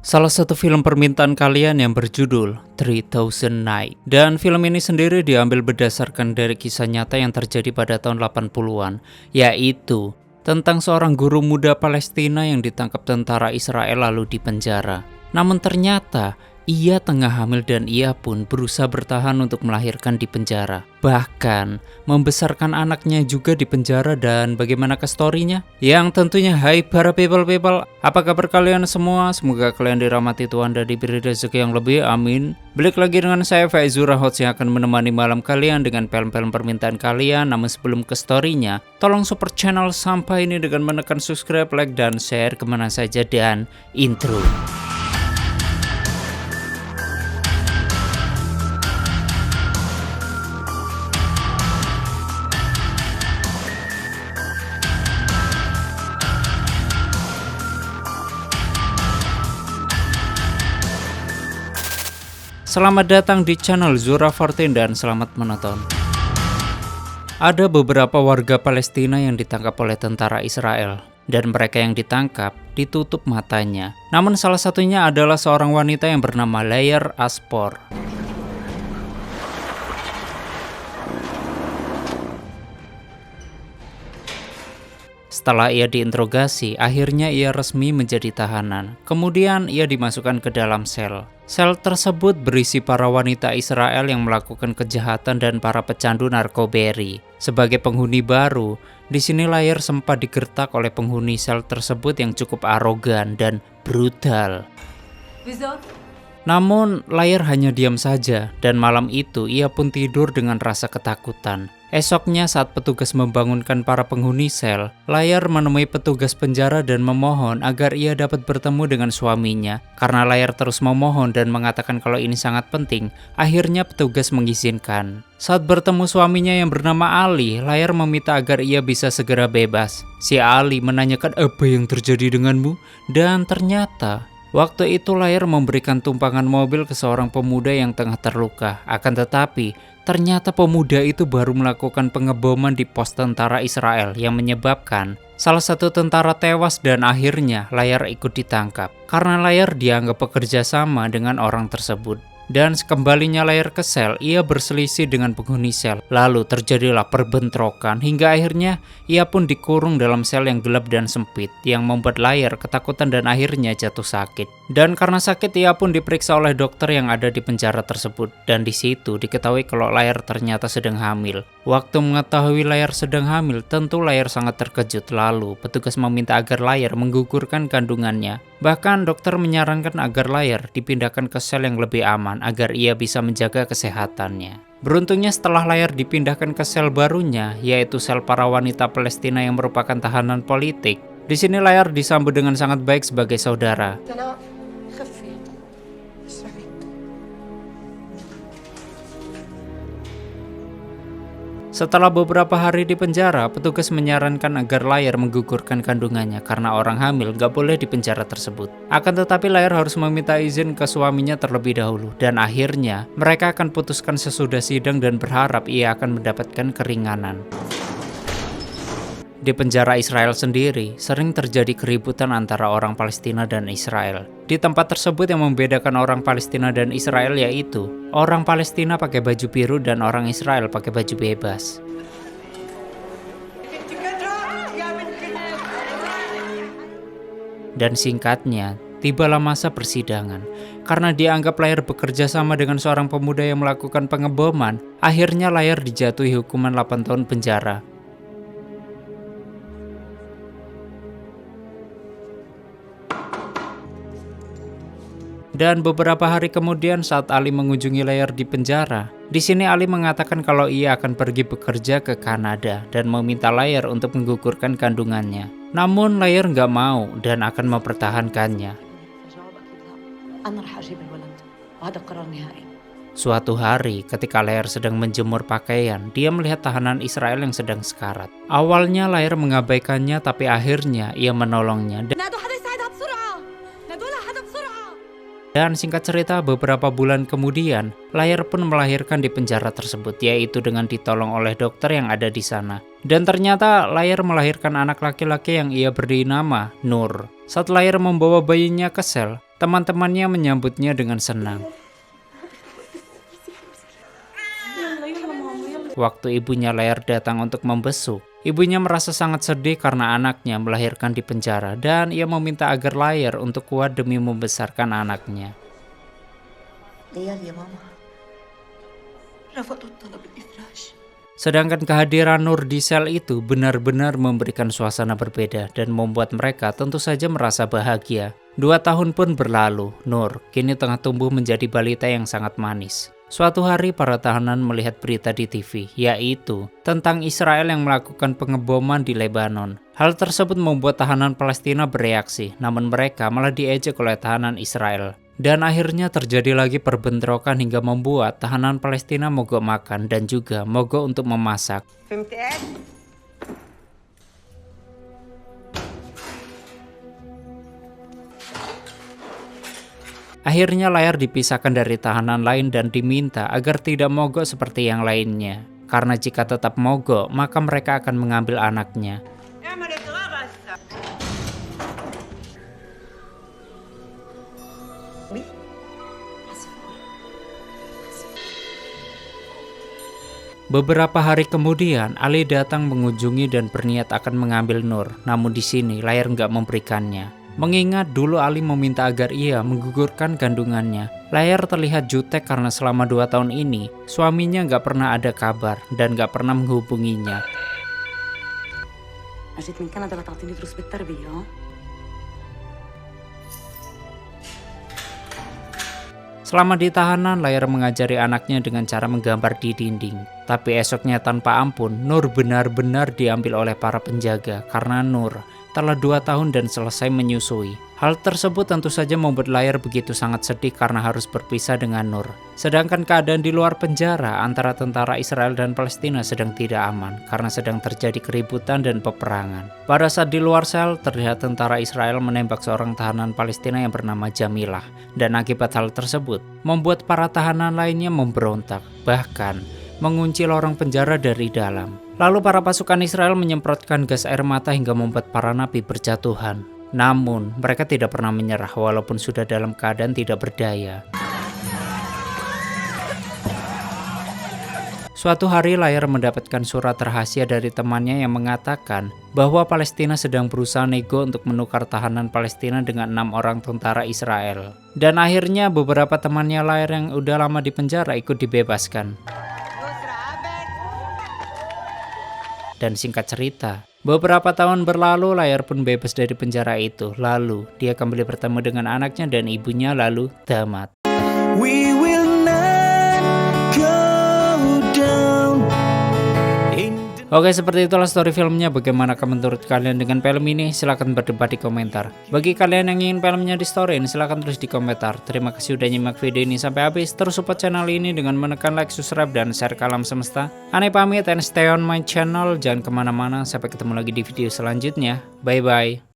Salah satu film permintaan kalian yang berjudul 3000 Night. Dan film ini sendiri diambil berdasarkan dari kisah nyata yang terjadi pada tahun 80-an, yaitu tentang seorang guru muda Palestina yang ditangkap tentara Israel lalu dipenjara. Namun ternyata ia tengah hamil dan ia pun berusaha bertahan untuk melahirkan di penjara. Bahkan membesarkan anaknya juga di penjara. Dan bagaimana ke story-nya? Yang tentunya hai para people, apa kabar kalian semua? Semoga kalian dirahmati Tuhan dan diberi rezeki yang lebih, amin. Balik lagi dengan saya Faizur Hots yang akan menemani malam kalian dengan film-film permintaan kalian. Namun sebelum ke story-nya, tolong support channel Sampah ini dengan menekan subscribe, like, dan share kemana saja. Dan intro. Selamat datang di channel Zura 14 dan selamat menonton. Ada beberapa warga Palestina yang ditangkap oleh tentara Israel, dan mereka yang ditangkap ditutup matanya. Namun salah satunya adalah seorang wanita yang bernama Layer Aspor. Setelah ia diinterogasi, akhirnya ia resmi menjadi tahanan. Kemudian ia dimasukkan ke dalam sel. Sel tersebut berisi para wanita Israel yang melakukan kejahatan dan para pecandu narkoberi. Sebagai penghuni baru, di sini Layer sempat digertak oleh penghuni sel tersebut yang cukup arogan dan brutal. Namun Layer hanya diam saja, dan malam itu ia pun tidur dengan rasa ketakutan. Esoknya saat petugas membangunkan para penghuni sel, Layer menemui petugas penjara dan memohon agar ia dapat bertemu dengan suaminya. Karena Layer terus memohon dan mengatakan kalau ini sangat penting, akhirnya petugas mengizinkan. Saat bertemu suaminya yang bernama Ali, Layer meminta agar ia bisa segera bebas. Si Ali menanyakan apa yang terjadi denganmu, dan ternyata waktu itu Layer memberikan tumpangan mobil ke seorang pemuda yang tengah terluka. Akan tetapi, ternyata pemuda itu baru melakukan pengeboman di pos tentara Israel yang menyebabkan salah satu tentara tewas dan akhirnya Layer ikut ditangkap. Karena Layer dianggap bekerja sama dengan orang tersebut. Dan sekembalinya Layer ke sel, ia berselisih dengan penghuni sel. Lalu terjadilah perbentrokan hingga akhirnya ia pun dikurung dalam sel yang gelap dan sempit, yang membuat Layer ketakutan dan akhirnya jatuh sakit. Dan karena sakit ia pun diperiksa oleh dokter yang ada di penjara tersebut. Dan di situ diketahui kalau Layer ternyata sedang hamil. Waktu mengetahui Layer sedang hamil, tentu Layer sangat terkejut. Lalu petugas meminta agar Layer menggugurkan kandungannya. Bahkan dokter menyarankan agar Layer dipindahkan ke sel yang lebih aman agar ia bisa menjaga kesehatannya. Beruntungnya setelah Layer dipindahkan ke sel barunya, yaitu sel para wanita Palestina yang merupakan tahanan politik. Di sini Layer disambut dengan sangat baik sebagai saudara. Setelah beberapa hari di penjara, petugas menyarankan agar Layer menggugurkan kandungannya karena orang hamil gak boleh di penjara tersebut. Akan tetapi Layer harus meminta izin ke suaminya terlebih dahulu. Dan akhirnya mereka akan putuskan sesudah sidang dan berharap ia akan mendapatkan keringanan. Di penjara Israel sendiri, sering terjadi keributan antara orang Palestina dan Israel. Di tempat tersebut yang membedakan orang Palestina dan Israel yaitu, orang Palestina pakai baju biru dan orang Israel pakai baju bebas. Dan singkatnya, tibalah masa persidangan. Karena dianggap Layer bekerja sama dengan seorang pemuda yang melakukan pengeboman, akhirnya Layer dijatuhi hukuman 8 tahun penjara. Dan beberapa hari kemudian saat Ali mengunjungi Layer di penjara, di sini Ali mengatakan kalau ia akan pergi bekerja ke Kanada dan meminta Layer untuk menggugurkan kandungannya. Namun Layer nggak mau dan akan mempertahankannya. Suatu hari ketika Layer sedang menjemur pakaian, dia melihat tahanan Israel yang sedang sekarat. Awalnya Layer mengabaikannya tapi akhirnya ia menolongnya. Dan singkat cerita, beberapa bulan kemudian, Layer pun melahirkan di penjara tersebut, yaitu dengan ditolong oleh dokter yang ada di sana. Dan ternyata Layer melahirkan anak laki-laki yang ia beri nama Nur. Saat Layer membawa bayinya ke sel, Teman-temannya menyambutnya dengan senang. Waktu ibunya Lair datang untuk membesuk, ibunya merasa sangat sedih karena anaknya melahirkan di penjara dan ia meminta agar Lair untuk kuat demi membesarkan anaknya. ليال يا ماما رفضوا الطلب الإفراج. Sedangkan kehadiran Nur di sel itu benar-benar memberikan suasana berbeda dan membuat mereka tentu saja merasa bahagia. 2 tahun pun berlalu, Nur kini tengah tumbuh menjadi balita yang sangat manis. Suatu hari para tahanan melihat berita di TV, yaitu tentang Israel yang melakukan pengeboman di Lebanon. Hal tersebut membuat tahanan Palestina bereaksi, namun mereka malah diejek oleh tahanan Israel. Dan akhirnya terjadi lagi perbentrokan hingga membuat tahanan Palestina mogok makan dan juga mogok untuk memasak. Akhirnya Lair dipisahkan dari tahanan lain dan diminta agar tidak mogok seperti yang lainnya. Karena jika tetap mogok, maka mereka akan mengambil anaknya. Beberapa hari kemudian, Ali datang mengunjungi dan berniat akan mengambil Nur. Namun di sini Lair nggak memberikannya. Mengingat dulu Ali meminta agar ia menggugurkan kandungannya. Lair terlihat jutek karena selama 2 tahun ini, suaminya nggak pernah ada kabar dan nggak pernah menghubunginya. أجيت من كندا لتعطيني دروس بالتربية ها؟ Selama di tahanan, Lair mengajari anaknya dengan cara menggambar di dinding. Tapi esoknya tanpa ampun, Nur benar-benar diambil oleh para penjaga karena Nur telah 2 tahun dan selesai menyusui. Hal tersebut tentu saja membuat Lair begitu sangat sedih karena harus berpisah dengan Nur. Sedangkan keadaan di luar penjara antara tentara Israel dan Palestina sedang tidak aman karena sedang terjadi keributan dan peperangan. Pada saat di luar sel, terlihat tentara Israel menembak seorang tahanan Palestina yang bernama Jamilah. Dan akibat hal tersebut, membuat para tahanan lainnya memberontak, bahkan mengunci lorong penjara dari dalam. Lalu para pasukan Israel menyemprotkan gas air mata hingga membuat para napi berjatuhan. Namun, mereka tidak pernah menyerah walaupun sudah dalam keadaan tidak berdaya. Suatu hari Lair mendapatkan surat rahasia dari temannya yang mengatakan bahwa Palestina sedang berusaha nego untuk menukar tahanan Palestina dengan 6 orang tentara Israel. Dan akhirnya beberapa temannya Lair yang udah lama di penjara ikut dibebaskan. Dan singkat cerita, beberapa tahun berlalu Lair pun bebas dari penjara itu. Lalu dia kembali bertemu dengan anaknya dan ibunya lalu tamat. We will not go down. Oke, seperti itulah story filmnya. Bagaimana menurut kalian dengan film ini? Silahkan berdebat di komentar. Bagi kalian yang ingin filmnya di storyin, silahkan tulis di komentar. Terima kasih udah nyimak video ini sampai habis. Terus support channel ini dengan menekan like, subscribe, dan share ke alam semesta. Aneh pamit and stay on my channel. Jangan kemana-mana. Sampai ketemu lagi di video selanjutnya. Bye-bye.